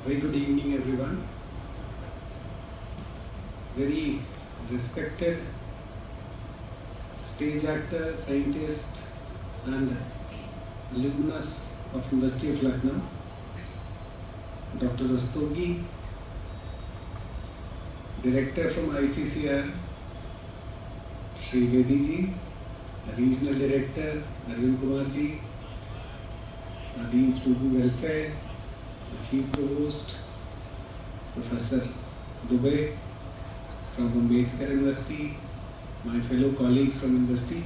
Very good evening, everyone. Very respected stage actor, scientist, and alumnus of University of Lucknow, Dr. Rastogi, director from ICCR, Shri Vedi ji, regional director, Arvind Kumar ji, Dean Student Welfare, the Chief Provost, Professor Dubey from Ambedkar University, my fellow colleagues from University,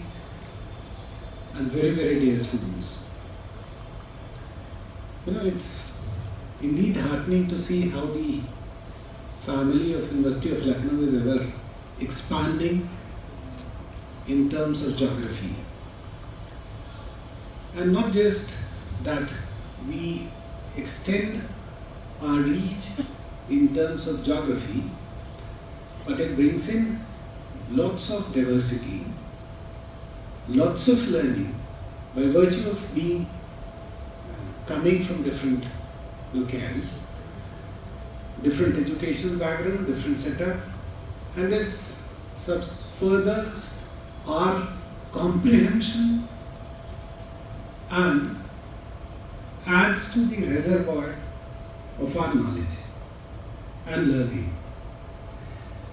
and very, very dear students. It's indeed heartening to see how the family of University of Lucknow is ever expanding in terms of geography. And not just that we extend our reach in terms of geography, but it brings in lots of diversity, lots of learning by virtue of being coming from different locales, different educational background, different setup, and this furthers our comprehension and adds to the reservoir of our knowledge and learning.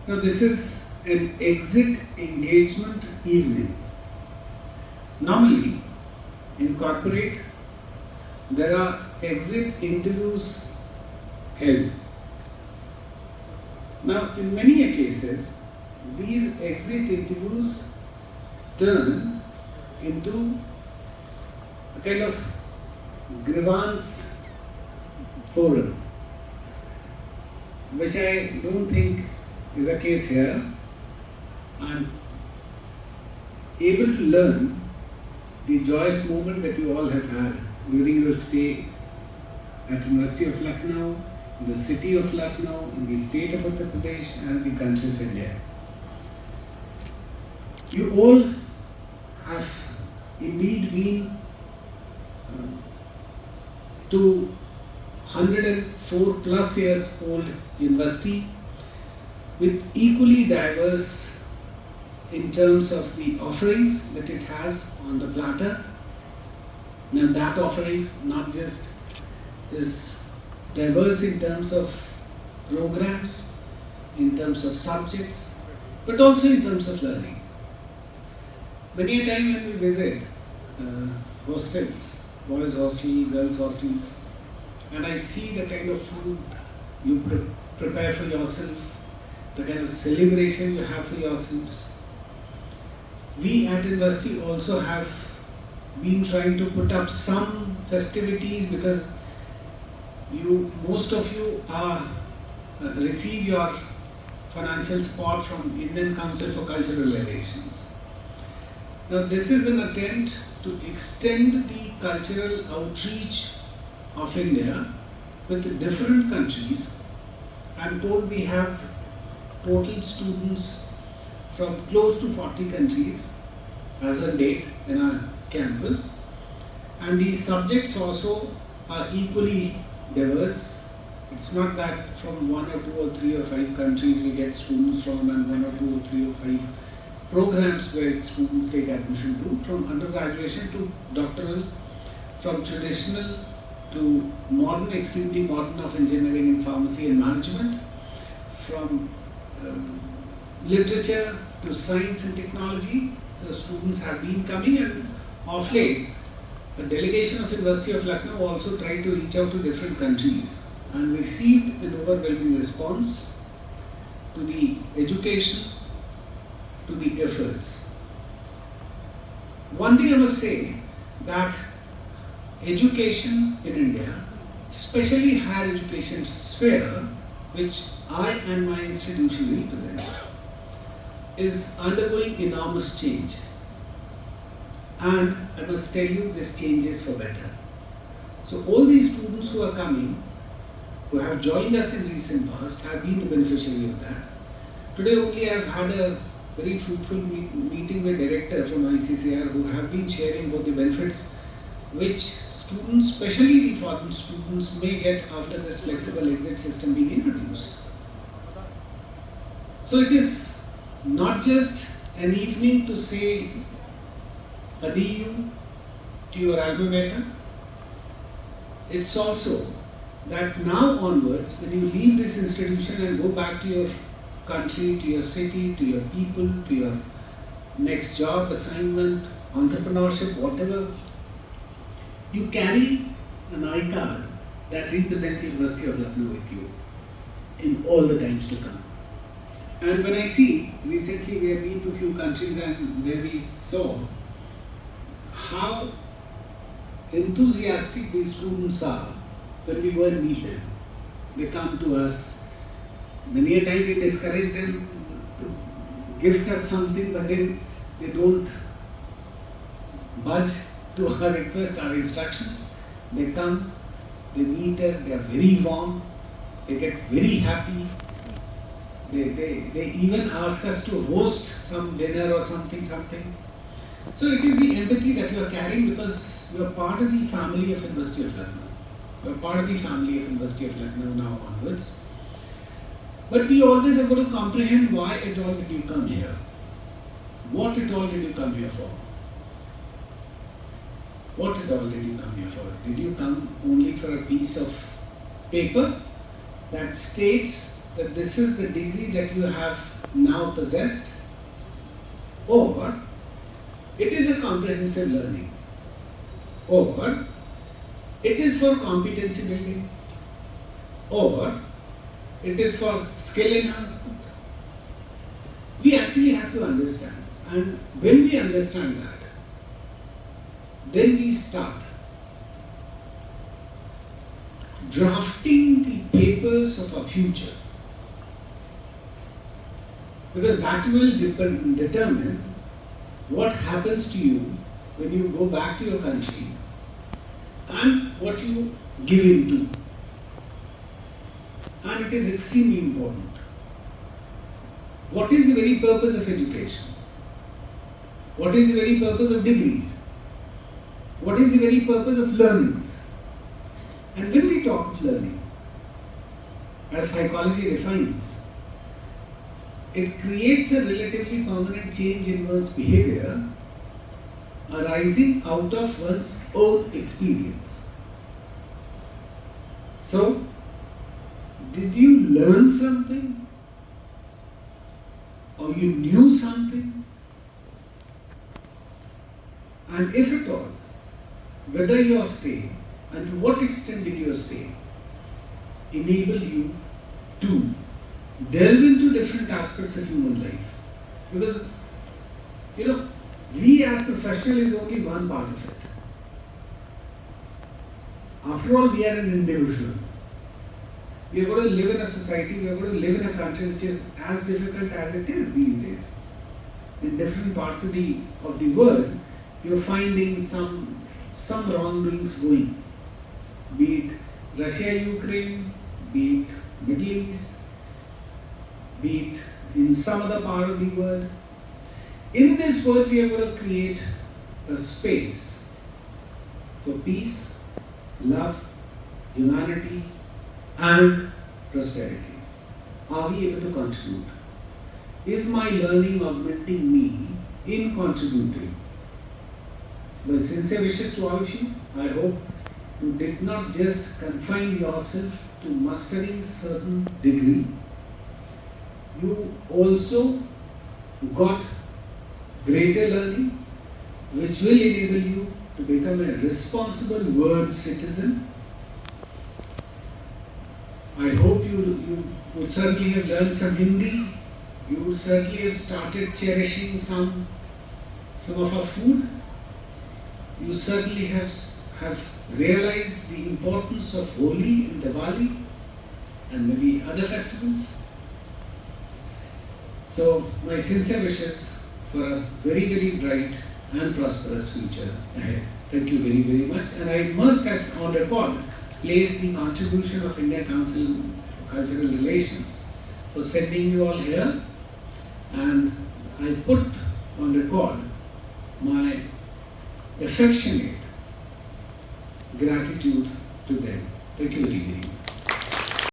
Now, this is an exit engagement evening. Normally, in corporate, there are exit interviews held. Now, in many cases, these exit interviews turn into a kind of grievance forum, which I don't think is a case here. I'm able to learn the joyous moment that you all have had during your stay at University of Lucknow, in the city of Lucknow, in the state of Uttar Pradesh, and the country of India. You all have indeed been to 104 plus years old university with equally diverse in terms of the offerings that it has on the platter. Now that offerings not just is diverse in terms of programs, in terms of subjects, but also in terms of learning. Many a time when we visit hostels, boys hostel, girls hostels, and I see the kind of food you prepare for yourself, the kind of celebration you have for yourselves. We at university also have been trying to put up some festivities because most of you receive your financial support from Indian Council for Cultural Relations. Now this is an attempt to extend the cultural outreach of India with different countries. I'm told we have total students from close to 40 countries as on date in our campus, and the subjects also are equally diverse. It's not that from 1 or 2 or 3 or 5 countries we get students from, and 1 or 2 or 3 or 5 programs where students take admission to, from undergraduation to doctoral, from traditional to modern, extremely modern of engineering and pharmacy and management, from literature to science and technology. The students have been coming, and of late, the delegation of University of Lucknow also tried to reach out to different countries and received an overwhelming response to the education, to the efforts. One thing I must say, that education in India, especially higher education sphere, which I and my institution represent, is undergoing enormous change. And I must tell you, this change is for better. So all these students who are coming, who have joined us in recent past, have been the beneficiary of that. Today only I have had a very fruitful meeting with director from ICCR who have been sharing both the benefits which students, especially the foreign students, may get after this flexible exit system being introduced. So it is not just an evening to say adieu to your alma mater. It's also that now onwards, when you leave this institution and go back to your country, to your city, to your people, to your next job, assignment, entrepreneurship, whatever, you carry an iCard that represents the University of Lucknow with you in all the times to come. And when I see, recently we have been to a few countries and there we saw how enthusiastic these students are when we go and meet them. They come to us. Many a time we discourage them to gift us something, but then they don't budge to our request, our instructions. They come, they meet us, they are very warm, they get very happy. They even ask us to host some dinner or something. So it is the empathy that you are carrying because you are part of the family of University of Lucknow. You are part of the family of University of Lucknow now onwards. But we always have got to comprehend why at all did you come here? What at all did you come here for? What at all did you come here for? Did you come only for a piece of paper that states that this is the degree that you have now possessed? Or it is a comprehensive learning? Or it is for competency building? Or it is for skill enhancement? We actually have to understand. And when we understand that, then we start drafting the papers of our future. Because that will determine what happens to you when you go back to your country and what you give into. And it is extremely important. What is the very purpose of education? What is the very purpose of degrees? What is the very purpose of learnings? And when we talk of learning, as psychology defines, it creates a relatively permanent change in one's behavior arising out of one's own experience. So, did you learn something? Or you knew something? And if at all, whether your stay and to what extent did your stay enable you to delve into different aspects of human life? Because, we as professionals is only one part of it. After all, we are an individual. We are going to live in a society, we are going to live in a country which is as difficult as it is these days. In different parts of the world, you are finding some wrongdoings going. Be it Russia, Ukraine, be it Middle East, be it in some other part of the world. In this world, we are going to create a space for peace, love, humanity, and prosperity. Are we able to contribute? Is my learning augmenting me in contributing? My sincere wishes to all of you. I hope you did not just confine yourself to mastering certain degree. You also got greater learning, which will enable you to become a responsible world citizen. I hope you would certainly have learned some Hindi. You would certainly have started cherishing some of our food. You certainly have realized the importance of Holi and Diwali and maybe other festivals. So my sincere wishes for a very, very bright and prosperous future ahead. Thank you very, very much. And I must have on record place the contribution of India Council for Cultural Relations for sending you all here, and I put on record my affectionate gratitude to them. Thank you very much.